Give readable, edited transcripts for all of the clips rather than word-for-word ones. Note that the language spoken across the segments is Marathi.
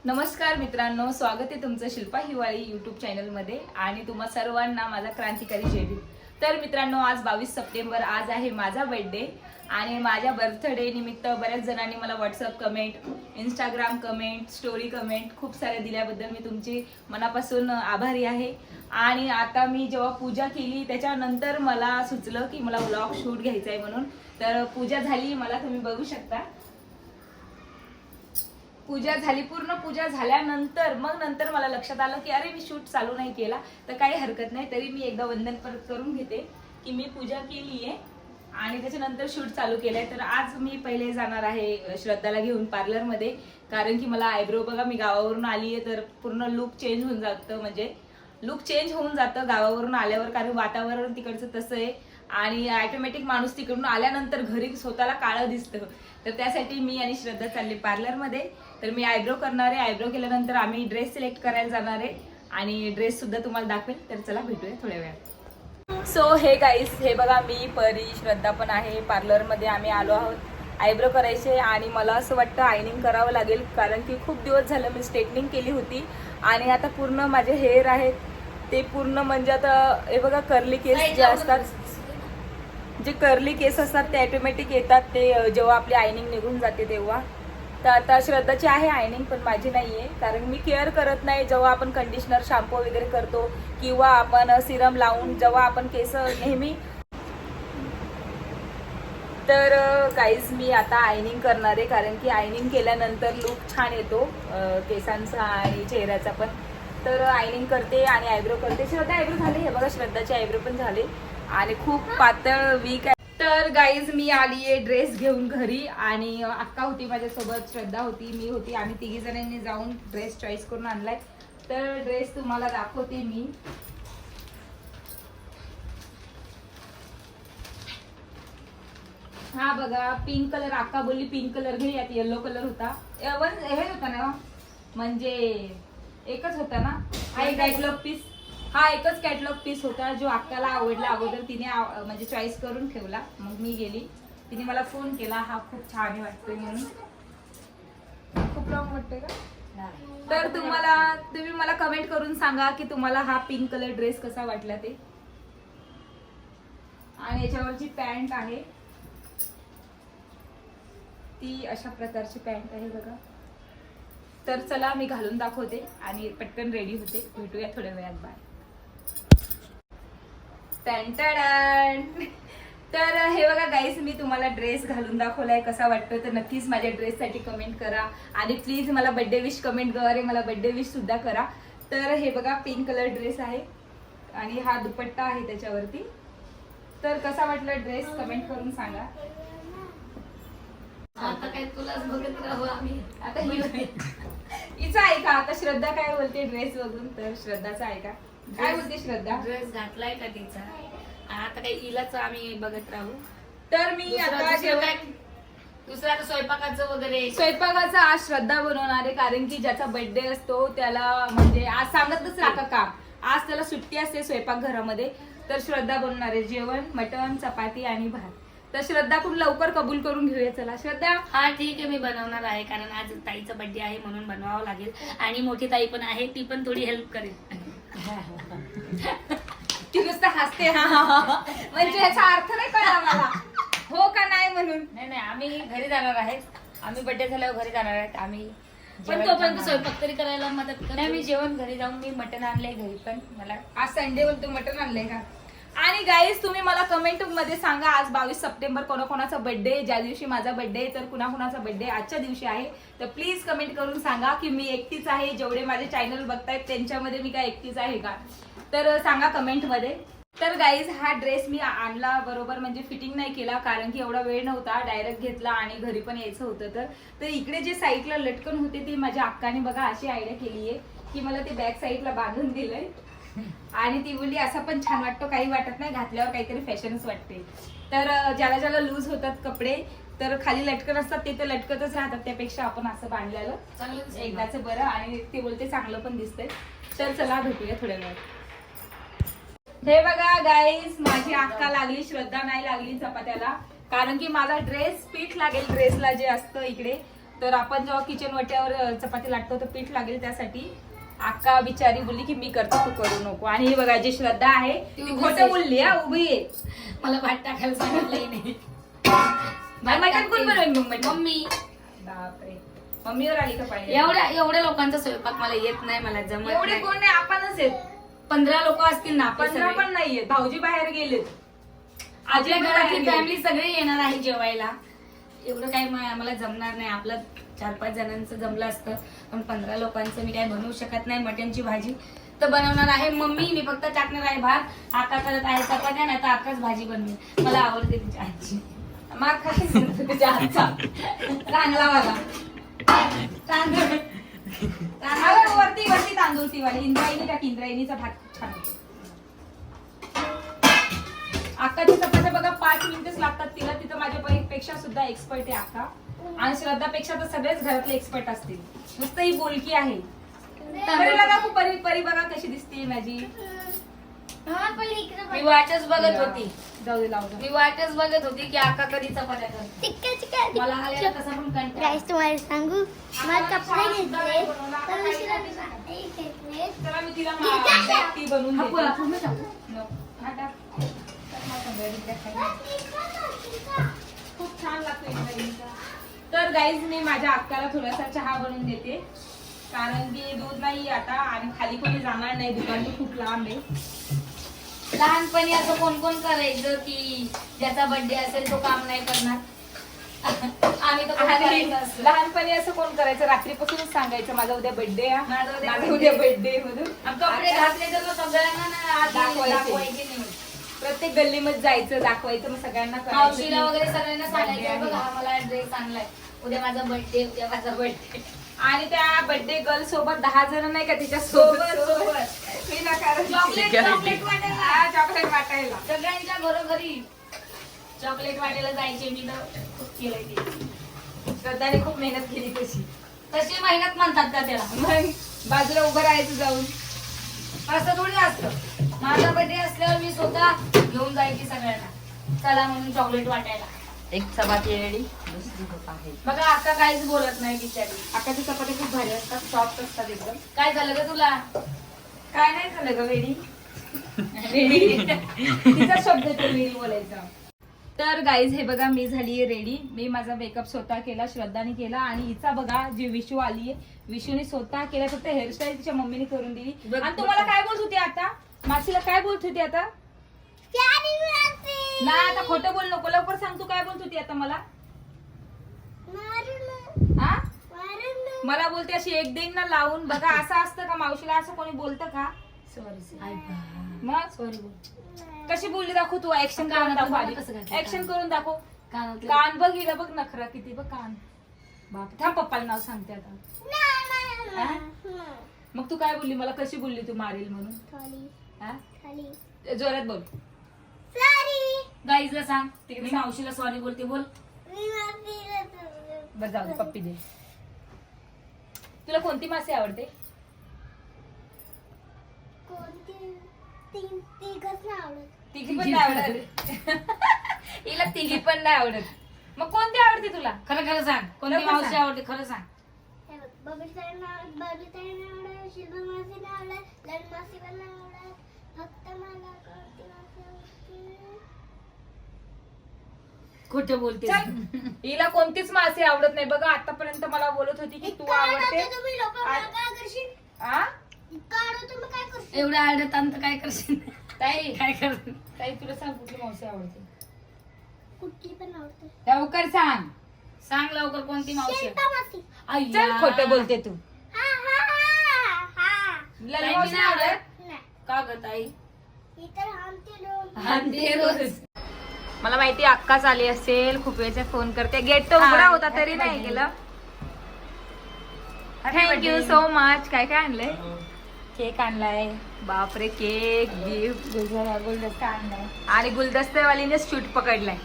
नमस्कार मित्रांनो, स्वागत आहे तुमचं शिल्पा हिवाळी यूट्यूब चॅनलमध्ये आणि तुम्हा सर्वांना माझा क्रांतिकारी जय भीम। तर मित्रांनो, आज 22 सप्टेंबर आज आहे माझा बर्थडे आणि माझ्या बर्थडे निमित्त बऱ्याच जणांनी मला WhatsApp comment, Instagram comment, story comment खूप सारे दिल्याबद्दल मी तुमची मनापासून आभारी आहे। आणि आता मी जेव्हा पूजा केली त्याच्यानंतर मला सुचलं की मला व्लॉग शूट घ्यायचा आहे म्हणून। तर पूजा झाली, मला तुम्ही बघू शकता पूजा झाली, पूर्ण पूजा झाल्यानंतर मग नंतर मला लक्षात आलं की अरे मी शूट चालू नाही केला, तर काही हरकत नाही, तरी मी एकदा वंदन परत करून घेते की मी पूजा केली आहे आणि त्याच्यानंतर शूट चालू केलंय। तर आज मी पहिले जाणार आहे श्रद्धाला घेऊन पार्लर मध्ये, कारण की मला आयब्रो बघा, मी गावावरून आली आहे तर पूर्ण लुक चेंज होऊन जातं, म्हणजे लुक चेंज होऊन जातं गावावरून आल्यावर, कारण वातावरण तिकडचं तसं आहे आणि ऑटोमॅटिक माणूस तिकडून आल्यानंतर घरी स्वतःला काळं दिसतं। तर त्यासाठी मी आणि श्रद्धा चालले पार्लर मध्ये। तर मी आयब्रो करणार आहे, आयब्रो केल्यानंतर आम्ही ड्रेस सिलेक्ट करायला जाणार आहे आणि ड्रेस सुद्धा तुम्हाला दाखवेल। तर चला भेटूया थोड्या वेळात। सो हे गाईस, हे बघा मी परी, श्रद्धा पण आहे पार्लर मध्ये, आम्ही आलो आहोत आयब्रो करायचे आणि मला असं वाटतं आयनिंग करावं लागेल, कारण की खूप दिवस झालं मी स्ट्रेटनिंग केली होती आणि आता पूर्ण माझे हेअर आहेत ते पूर्ण, म्हणजे आता हे बघा कर्ली केस जे असतात, जे कर्ली केस असतात ते ऑटोमॅटिक येतात ते जेव्हा आपली आयनिंग निघून जाते तेव्हा। तर आता श्रद्धाची आहे आयनिंग पण माझी नाही आहे, कारण मी केअर करत नाही। जेव्हा आपण कंडिशनर, शॅम्पू वगैरे करतो किंवा आपण सिरम लावून जेव्हा आपण केस नेहमी, तर गाईज मी आता आयनिंग करणार आहे, कारण की आयनिंग केल्यानंतर लुक छान येतो केसांचा आणि चेहऱ्याचा पण। तर आयनिंग करते आणि आयब्रो करते। श्रद्धा आयब्रो झाले, हे बघा श्रद्धाचे आयब्रो पण झाले आणि खूप पातळ वीक आहे। तर गाईज मी आली आहे ड्रेस घेऊन घरी आणि अक्का होती माझ्यासोबत, श्रद्धा होती, मी होती, आम्ही तिघी जणांनी जाऊन ड्रेस चॉईस करून आणलाय। तर ड्रेस तुम्हाला दाखवते मी। हा बघा पिंक कलर, अक्का बोलली पिंक कलर घे, यात येलो कलर होता, हे होता ना, म्हणजे एकच होता ना, हा एक कॅटलॉग पीस, हा एकच कॅटलॉग पीस होता जो अक्काला आवडला, अगोदर तिने म्हणजे चॉईस करून ठेवला, मग मी गेली, तिने मला फोन केला हा खूप छान वाटतोय म्हणून। खूप लॉंग वाटतोय का? तर तुम्ही मला कमेंट करून सांगा की तुम्हाला हा पिंक कलर ड्रेस कसा वाटला ते। आणि याच्यावरची पॅन्ट आहे ती अशा प्रकारची पॅन्ट आहे बघा। तर चला मी घालून दाखवते आणि पटकन रेडी होते, भेटूया थोड्या वेळात, बाय। तर हे बघा गाईस, मी तुम्हाला ड्रेस घालून दाखवलाय, कसा वाटतो तर नक्कीच माझ्या ड्रेससाठी कमेंट करा आणि प्लीज मला बर्थडे विश कमेंटद्वारे मला बर्थडे विश सुद्धा करा। तर हे बघा पिंक कलर ड्रेस आहे आणि हा दुपट्टा आहे त्याच्यावरती। तर कसा वाटला ड्रेस कमेंट करून सांगा। आता काय तुलाच बघत राहू आम्ही, आता हिचं ऐका, आता श्रद्धा काय बोलते ड्रेस बघून, तर श्रद्धाचा ऐका काय बोलते श्रद्धा। ड्रेस घातलाय का तिचा, आता काही इलाच आम्ही बघत राहू। तर मी आता दुसरा आता स्वयंपाकाचं वगैरे, स्वयंपाकाचा आज श्रद्धा बनवणार आहे, कारण की ज्याचा बर्थडे असतो त्याला म्हणजे आज सांगतच राहता काम, आज त्याला सुट्टी असते स्वयंपाक घरामध्ये। तर श्रद्धा बनवणार आहे जेवण, मटण, चपाती आणि भात। तर श्रद्धा खूप लवकर कबूल करून घेऊया, चला श्रद्धा। हा ठीक आहे, मी बनवणार आहे, कारण आज ताईचा बर्थडे आहे म्हणून बनवावं लागेल आणि मोठी ताई पण आहे, ती पण थोडी हेल्प करेल। ती नुसतं हसते हा हा हा, म्हणजे याचा अर्थ नाही कळला मला, हो का नाही म्हणून। नाही, आम्ही घरी जाणार आहे, आम्ही बर्थडे झाल्यावर घरी जाणार आहेत आम्ही, पण तोपर्यंत स्वयंपाक तरी करायला मदत कर। नाही, मी जेवण घरी जाऊन मी मटण आणलंय घरी, पण मला आज संडे बोलतो मटण आणलंय का। आणि गाईज तुम्ही मला कमेंट मध्ये सांगा आज 22 सप्टेंबर कोणाकोणाचा बर्थडे, ज्या दिवशी माझा बर्थडे तर कुणाकुणाचा बर्थडे आजच्या दिवशी आहे। तर प्लीज कमेंट करून सांगा की मी एकटीच आहे, जेवढे माझे चॅनल बघतायत त्यांच्यामध्ये मी काय एकटीच आहे का, तर सांगा कमेंट मध्ये। तर गाईज हा ड्रेस मी आणला बरोबर, म्हणजे फिटिंग नाही केला कारण की एवढा वेळ नव्हता, डायरेक्ट घेतला आणि घरी पण यायचं होतं। तर इकडे जे साईडला लटकन होते ते माझ्या अक्काने बघा अशी आयडिया केली आहे की मला ते बॅक साईडला बांधून दिलंय आणि ती बोलली असा पण छान वाटतो, काही वाटत नाही, घातल्यावर काहीतरी फॅशनच वाटते। तर ज्याला ज्याला लूज होतात कपडे तर खाली लटकन असतात ते तर लटकतच राहतात, त्यापेक्षा आपण असं बांधलेलं चांगलं एकदाच बरं, आणि ती बोलते चांगलं पण दिसतंय। तर चला भेटूया थोड्या वेळात। हे बघा गाईज, माझी अक्का लागली, श्रद्धा नाही लागली चपात्याला, कारण की माझा ड्रेस पीठ लागेल ड्रेसला जे असतं इकडे, तर आपण जेव्हा किचन वट्यावर चपाती लाटतो तर पीठ लागेल, त्यासाठी अक्का बिचारी बोलली की मी करतो तू करू नको. आणि ही बघा जी श्रद्धा आहे ती खोटं बोलली हा, उभी आहे. मला भात टाकायला सांगितलंही नाही. मटण कोण बनवेल मग मटण? मम्मी. बापरे, मम्मीवर आली का पाहिजे? एवढ्या लोकांचा स्वयंपाक मला येत नाही, मला जमत एवढे नाही. कोण नाही, आपणच आहेत. 15 लोक असतील ना, 15 पण नाहीये, भाऊजी बाहेर गेलेत. आपल्या आजी घरातली बाहेर फॅमिली सगळे येणार आहे जेवायला. एवढं काही आम्हाला जमणार नाही. आपलं 4-5 जणांचं जमलं असतं, पण 15 लोकांचं मी काय बनवू शकत नाही. मटणची भाजी तर बनवणार आहे मम्मी, मी फक्त टाकणार आहे भात. आका करत आहे चपात्या, नाही तर आकाच भाजी बनवेल. मला आवडते तिची आजी. मार खाते तुझ्या हातचा चांगला वाला तांदूळ. अरे वरती वरती तांदूळ ती वाली इंद्रायणी टाक, इंद्रायणीचा भात खूप छान होतो. अक्काची चपात्या बघा 5 मिनिटच लागतात तिला. तिथं माझ्या पेक्षा सुद्धा एक्सपर्ट आहे अक्का, आणि श्रद्धापेक्षा तर सगळेच घरातले एक्सपर्ट असतील. नुसतं ही बोलकी आहे. परीला दाखवू, परी बघा कशी दिसते माझी. मी वाटच बघत होती. जाऊ दे, लावू दे. मी वाटच बघत होती की आका कधी चपात्या करते. मला आलेला कसा पण कंटाळा. गाईस तुम्हाला सांगू, मला कपडे घेतले तर उशिरा घेतले. चला मी तिला black tea बनवून हा, देते. बोला, तुम्ही टाकू. नको. हा, टाक. टाक मला सगळ्या खायला. खूप छान लागतो इंद्रायणीचा. तर गाईज मी माझ्या अक्काला थोडासा चहा बनवून देते, कारण की दूध नाही आता आणि खाली कोणी जाणार नाही, दुकान खूप लांब आहे. लहानपणी असं कोण कोण करायचं की ज्याचा बर्थडे असेल तो काम नाही करणार. आम्ही तर कोण आणि करायचं असं. लहानपणी असं कोण करायचं, रात्रीपासूनच सांगायचं माझा उद्या बर्थडे आहे, माझा उद्या माझा birthday. उद्या बर्थडे म्हणून. आणि कपडे घातले तर मग सगळ्यांना ना आधी दाखवायचे. दाखवायचे नाही. प्रत्येक गल्लीमध्ये जायचं, दाखवायचं, मग सगळ्यांना मावशीला कळायचं वगैरे की सगळ्यांना birthday सांगायचं आहे. बघा हा मला ड्रेस आणलाय, उद्या माझा बर्थडे, उद्या माझा बर्थडे. आणि त्या बर्थडे गर्ल सोबत 10 जण नाही का तिच्या सोबत चॉकलेट वाटायला. चॉकलेट वाटायला. सगळ्यांच्या घरोघरी चॉकलेट वाटायला जायचे. मी तर खूप केलंय ते. श्रद्धाने खूप मेहनत केली तशी. तशी मेहनत म्हणतात का त्याला? मग बाजूला उभं राहायचं जाऊन. असं थोडी असतं. माझा बर्थडे असल्यावर मी स्वतः घेऊन जायची सगळ्यांना, चला म्हणून चॉकलेट वाटायला. एक चपाती रेडी, दुसरी होत आहे. बघा आता काहीच बोलत नाही बिचारी. आकाच्या चपात्या खूप भारी असतात, सॉफ्ट असतात एकदम. काय झालं ग तुला? काय नाही झालं ग वेडी. रेडी तिचा शब्द तो रेडी बोलायचा. तर गाईज हे बघा मी झालीये रेडी. मी माझा मेकअप स्वतः केला, श्रद्धाने केला. आणि हिचा बघा जी विशू आलीये, विशूने स्वतः केला. फक्त हेअरस्टाईल तिच्या मम्मीने करून दिली. आणि तुम्हाला काय बोलत होती आता? मासीला काय बोलत होती आता? नाही आता खोटं बोल नको, लवकर सांग तू काय बोलत होती आता मला. हा मला बोलते अशी एक देईन ना लावून. बघा असं असतं का मावशीला, असं कोणी बोलतं का? सॉरी. मग सॉरी बोल. कशी बोलली दाखव तू, ऍक्शन करून दाखव आधी. कसं घातलं? ऍक्शन करून दाखव. कानातलं. कान बघ, हिला बघ नखरा किती बघ कान. बाप, थांब पप्पाला नाव सांगते आता. हा? मग तू काय बोलली मला, कशी बोलली तू मारेल म्हणून? हा? जोरात बोल. गाईजला सांग मी मावशीला सॉरी बोलते. बोल. बरं जाऊ दे, पप्पी दे. तुला कोणती मासे आवडते? तिघी पण नाही आवडत. हिला तिघी पण नाही आवडत. मग कोणती आवडते तुला? खरं खरं सांग, कोणती लवकर मावशी सांग. आवडते खरं सांग. खोटं बोलते. चल. हिला कोणतीच मासे आवडत नाही. बघा आतापर्यंत मला बोलत होती की तू आवडते. आ? एवढ्या आडत अंत काय करशील? ताई काय कर? ताई तुला सांग कुठली मावशी आवडते? कुठली पण आवडते. लवकर सांग. सांग लवकर कोणती मावशी? शिल्पा मासी. चल खोटं बोलते तू. हा हा हा हा. ललित ताई मावशी नाही आवडत? नाही. का ग ताई? इतर आमचे लोक. आणते रोज. मला माहिती अक्काच आली असेल, खूप वेळचा फोन करते. गेट तर उघडा होता तरी नाही गेलं. Thank you so much. काय काय आणलंय? केक आणलाय. बापरे, केक, गिफ्ट, गुलदस्ता आणलाय. आणि गुलदस्त्यावालीने शूट पकडलाय,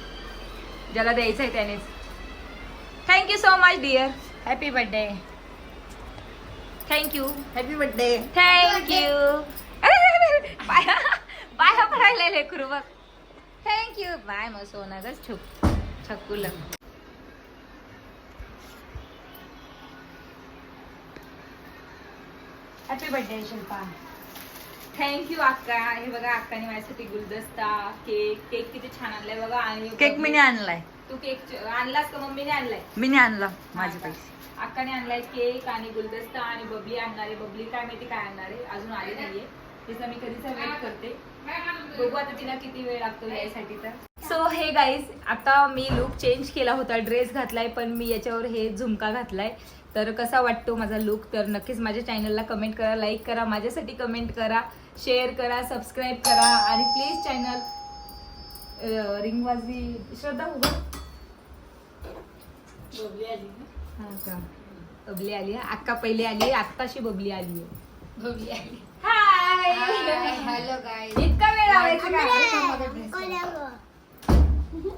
ज्याला द्यायचंय त्यानेच. Thank you so much dear. Happy birthday. Thank you. Happy birthday. Thank you. Bye पडायला लेकरू बघ. थँक्यू. बाय मग सोना ग छकुल. Happy birthday Shilpa. थँक्यू अक्का. हे बघा अक्काने माझ्यासाठी गुलदस्ता, केक किती छान आणलाय बघा. आणि केक मीने आणलाय. तू केक आणलास का मम्मीने आणलाय? मीने आणला माझे पैसे. अक्काने आणलाय केक आणि गुलदस्ता आणि बबली आणणार आहे. बबली काय माहिती काय आणणार आहे, अजून आली नाहीये. तिचा मी कधीचा वेट करते. बघू आता तिला किती वेळ लागतो यायसाठी. तर सो हे गाईज, आता मी लुक चेंज केला होता, ड्रेस घातलाय, पण मी याच्यावर हे झुमका घातलाय. तर कसा वाटतो माझा लुक तर नक्कीच माझ्या चॅनलला कमेंट करा, लाईक करा, माझ्यासाठी कमेंट करा, शेअर करा, सबस्क्राईब करा आणि प्लीज चॅनल रिंग वाजवी. श्रद्धा उभा. बबली आली. हा का, बबली आली आहे. अक्का पहिले आली आहे, आत्ताशी बबली आली आहे. बबली आली. हाय. Hello guys. इतका वेळ लावायचा का?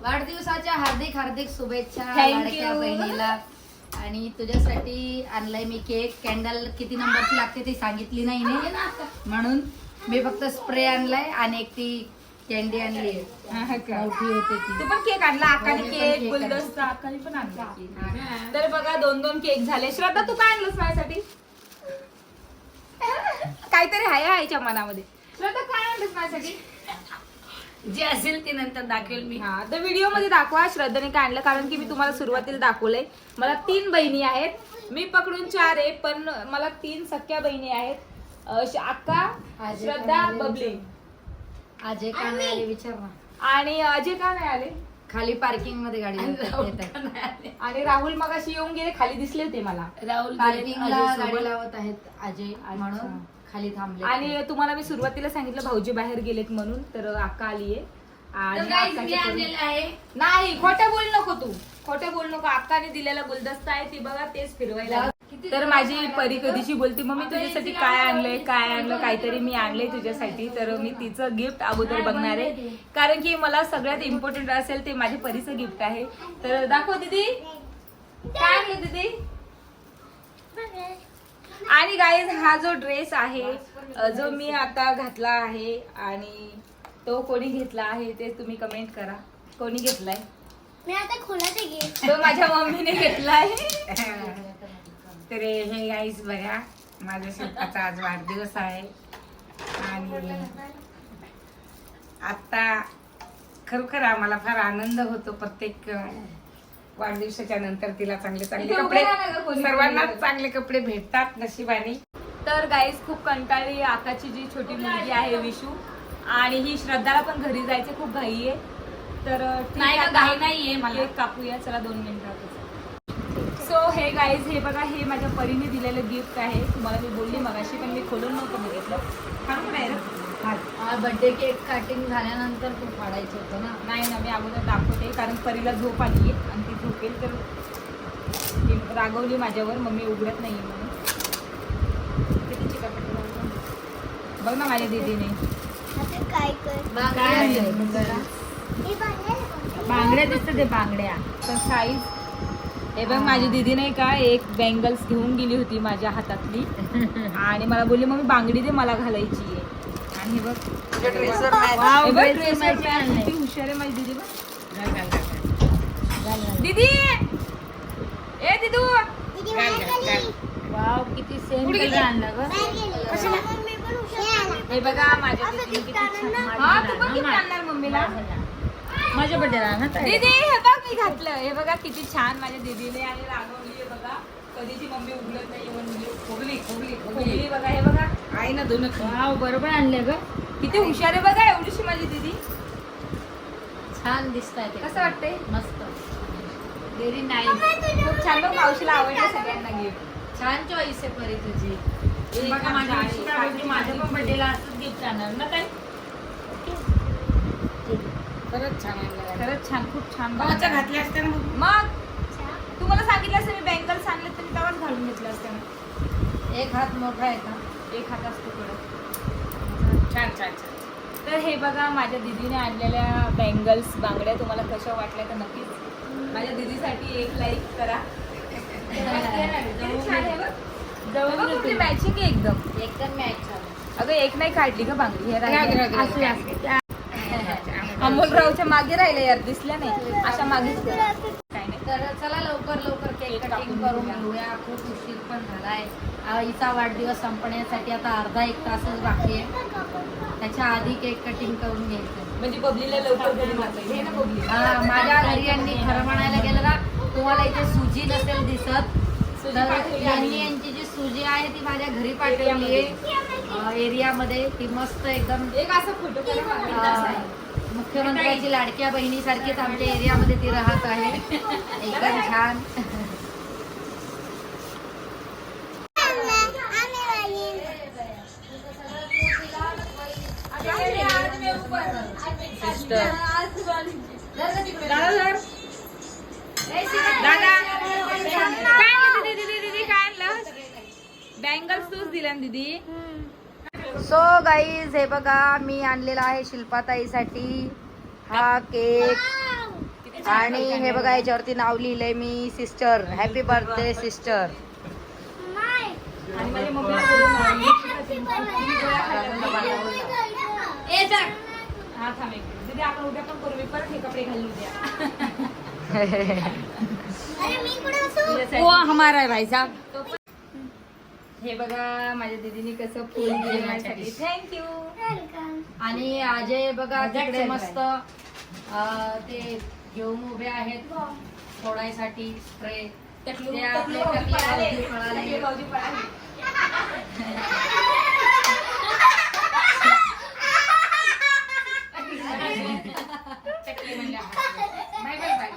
वाढदिवसाच्या हार्दिक हार्दिक शुभेच्छा Thank you. लाडक्या बहिणीला. आणि तुझ्यासाठी आणलाय मी केक. कॅन्डल किती नंबरची लागते ती सांगितली नाही म्हणून मी फक्त स्प्रे आणलाय आणि एक ती कॅन्डी आणली हा का? मोठी होते तू ती. पण केक आणला. अक्काने हो, मी पण केक, केक गुलदस्ता, अक्काने पण आणला. तर बघा 2-2 केक झाले. श्रद्धा तू काय आणलंस माझ्यासाठी? काहीतरी आहे आईच्या मनामध्ये. श्रद्धा काय आणलंस माझ्यासाठी? जे असेल ते नंतर दाखवेल मी. हा, तर व्हिडिओ मध्ये दाखवा श्रद्धाने काय आणलं, कारण की मी तुम्हाला सुरुवातीला दाखवलंय. मला 3 बहिणी आहेत, मी पकडून 4 आहे, पण मला 3 सख्या बहिणी आहेत. अक्का, श्रद्धा, बबली. आज एक आणायला विचार ना. आणि अजय का नाही आले? खाली पार्किंग मध्ये गाडी लावतात. आणि राहुल मगाशी येऊन गेले, खाली दिसले होते मला. राहुल पार्किंगला गाडी लावत आहेत अजय म्हणून खाली थांबले. आणि तुम्हाला मी सुरुवातीला सांगितलं भाऊजी बाहेर गेलेत म्हणून, तर अक्का आलीये. आणि तर guys, अक्काच्या मी परी- आणलेलं आहे. नाही, खोटं बोल नको तू, खोटं बोल नको. अक्काने दिलेला गुलदस्ता आहे, ती बघा तेच फिरवायला. तर माझी परी कधीची बोलते मम्मी तुझ्यासाठी काय आणलंय, काय आणलं, काहीतरी मी आणलंय तुझ्यासाठी. तर मी तिचं गिफ्ट अगोदर बघणार आहे, कारण की मला सगळ्यात इम्पॉर्टंट असेल ते माझ्या परीचं गिफ्ट आहे. तर दाखव दीदी, काय आणलं दीदी? आणि गाईज, हा जो ड्रेस आहे जो मी आता घातला आहे, आणि तो कोणी घेतला आहे ते तुम्ही कमेंट करा. कोणी घेतलाय? मी आता खोलाचे गिफ्ट. तो माझ्या मम्मीने घेतलाय. तर हे गाईस बघा, माझ्या शिल्पाचा आज वाढदिवस आहे. आणि आता खरोखर आम्हाला फार आनंद होतो. प्रत्येक वाढदिवसाच्या नंतर तिला चांगले चांगले इथे कपडे, उभे राहा ना गं कोणी. सर्वांनाच चांगले कपडे भेटतात नशिबाने. तर गाईज, खूप कंटाळी आकाची जी छोटी मुलगी आहे विशू, आणि ही श्रद्धाला पण घरी जायचं खूप घाई आहे. तर ठीक नाही आहे, गं, घाई नाहीये मला. केक कापूया, चला 2 मिनिटात. सो हे गाईज, हे बघा, हे माझ्या परीने दिलेलं गिफ्ट आहे. तुम्हाला मी बोलली मगाशी, पण मी खोलून नव्हतं बघितलं. फाडून नाही रे. फाड. बर्थडे केक कटिंग झाल्यानंतर तू फाडायचं होतं ना. नाही ना, मी अगोदर दाखवते, कारण परीला झोप आली आहे आणि ती झोपेल तर ती रागवली माझ्यावर, मम्मी उघडत नाही म्हणून. किती चिकटपट्टी लावली. बघ ना माझ्या दीदीने आता काय कर? बांगड्या आणल्या. हे बांधलेलं कोण? बांगड्या दिसतात, ते बांगड्या पण साईज. हे बघ, माझी दीदी नाही का एक बँगल्स घेऊन गेली होती माझ्या हातातली, आणि मला बोलली मम्मी बांगडी दे, मला घालायची आहे. आणि हे बघ, तुझ्या ड्रेसवर हे बघ, ड्रेसवर ड्रेसवर match match. आणलंय. किती हुशार आहे माझी दीदी. बघ घाल, घाल, घाल, घाल. दीदी, ए दीदू, दीदी बाहेर गेली. वाव, किती सेम कलर आणला ग. बाहेर गेली. मम्मी पण हुशार आहे. हे बघा माझ्या दीदीने किती छान. हा, तू पण किती आणणार मम्मीला? माझ्या बर्थडेला ना ताई. दीदी हे बघ मी घातलं. हे बघा किती छान माझ्या दीदीने, आणि रागवली आहे बघा, कधीची मम्मी उघडत नाही म्हणून खोगली खोगली खोगली. खोगली बघा. हे बघा आई ना दोन वाव, बरोबर आणले ग. किती हुशार आहे बघा, एवढीशी माझी दीदी. छान दिसताय ते. कसं वाटतंय? मस्त. Very nice. खूप छान. बघ मावशीला आवडलं सगळ्यांना गिफ्ट. छान चॉईस आहे परी तुझी. बघा, माझ्या आणि मावशीला आवडली, माझ्या पण बर्थडेला असंच गिफ्ट आणणार ना ताई. खरंच छान आणलं. खरंच छान, खूप छान गव्हाच्या बघा. घातल्या असत्या ना. मग तुम्हाला सांगितलं असतं मी बँगल्स आणले तर मी तेव्हाच घालून घेतलं असतं ना. एक हात मोठा आहे का? एक हात असतो थोडं. छान छान छान. तर हे बघा माझ्या दीदीने आणलेल्या बँगल्स, बांगड्या तुम्हाला कशा वाटल्या तर नक्कीच माझ्या दीदीसाठी एक लाईक करा. किती छान आहे बघ. जवळ कुठली मॅचिंग आहे एकदम. एकदम मॅच झालं. अगं एक नाही काढली का बांगडी, हे राहू दे, राहू दे, राहिली. राहू दे. असू. अमोलरावच्या मागे राहिलं यार, दिसल्या नाही अशा मागे. काय नाही. तर चला लवकर केक कटिंग करून घेऊया. खूप उशीर पण झालाय. आईचा वाढदिवस संपण्यासाठी आता अर्धा एक तासच बाकी आहे. त्याच्या आधी केक कटिंग करून घ्यायचं. म्हणजे बबलीला लवकर घरी वाचायचं हे ना बबली. हा, माझ्या घरी यांनी खरं म्हणायला गेलं ना, तुम्हाला इथे सुजी नसेल दिसत, सुजी तर पाठवली यांनी आम्ही. यांची जी सुजी आहे ती माझ्या घरी पाठवली आहे एरियामध्ये. ती मस्त एकदम एक असं फोटो काढून मुख्यमंत्र्याची लाडक्या बहिणीसारखीच आमच्या एरियामध्ये ती राहत आहे. एकदम छान. बँगल्स तूच दिल्या ना दीदी. सो गाईज हे बघा मी आणलेला आहे शिल्पाताईसाठी हा केक आणि हे बघा याच्यावरती नाव लिहिलंय मी सिस्टर. Happy birthday sister. आणि माझ्या मम्मीला बोलून राहिली. हा थांब एक मिनिट. दीदी आपण उद्या पण करू. मी परत हे कपडे घालून उद्या. वो हमारा है भाई साहब. हे बघा माझ्या दीदीने कसं फुल दिलं माझ्यासाठी. थँक्यू. आणि अजय बघा तिकडे मस्त ते घेऊन उभे आहेत फोडायसाठी स्प्रे. ते आपले टकले भाऊजी पळाले. भाऊजी पळाले. चकली म्हणल्या. Bye bye bye.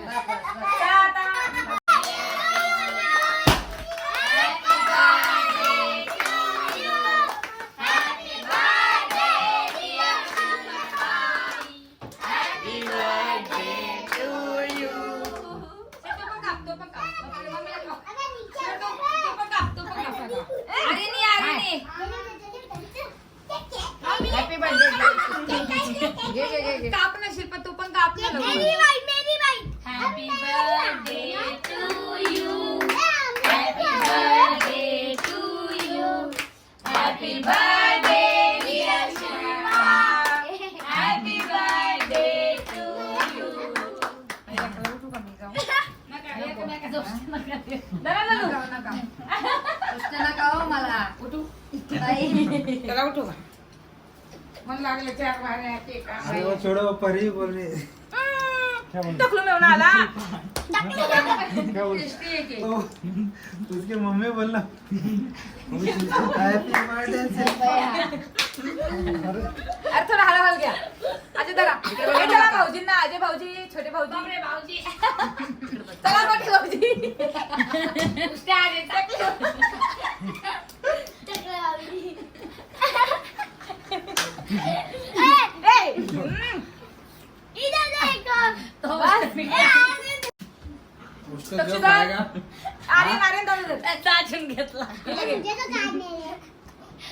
Happy birthday. काप ना शिल्पा, तू पण काप ना लवकर. Happy birthday to you. Happy birthday to you. Happy birthday dear Shilpa. Happy birthday to you. नका हो मला. त्याला उठू का? मन लागलं 4 वाऱ्या केक अरे वो छोड़ो परी बोल रही है। क्या बोल टकलू मिळून आला. क्या बोल ओ, उसके मम्मी बोलना हैप्पी बर्थडे अरे थोडा हळूहळू घ्या. अजय धरा. हे चला भाऊजींना. अजय भाऊजी, छोटे भाऊजी. चला मोठे भाऊजी. उसको जो खाएगा आर्यन आर्यन दादा दे. चाचून घेतला.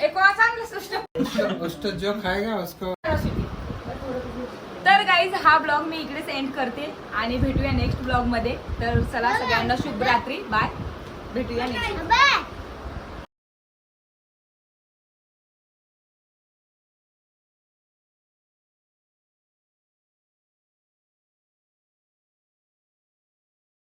एक वार चांगलं सृष्ट. उसको जो खाएगा उसको तर गाईज हा ब्लॉग मी इकडेच एंड करते आणि भेटूया नेक्स्ट ब्लॉग मध्ये. तर चला सगळ्यांना शुभ रात्री. बाय. भेटूया नेक्स्ट.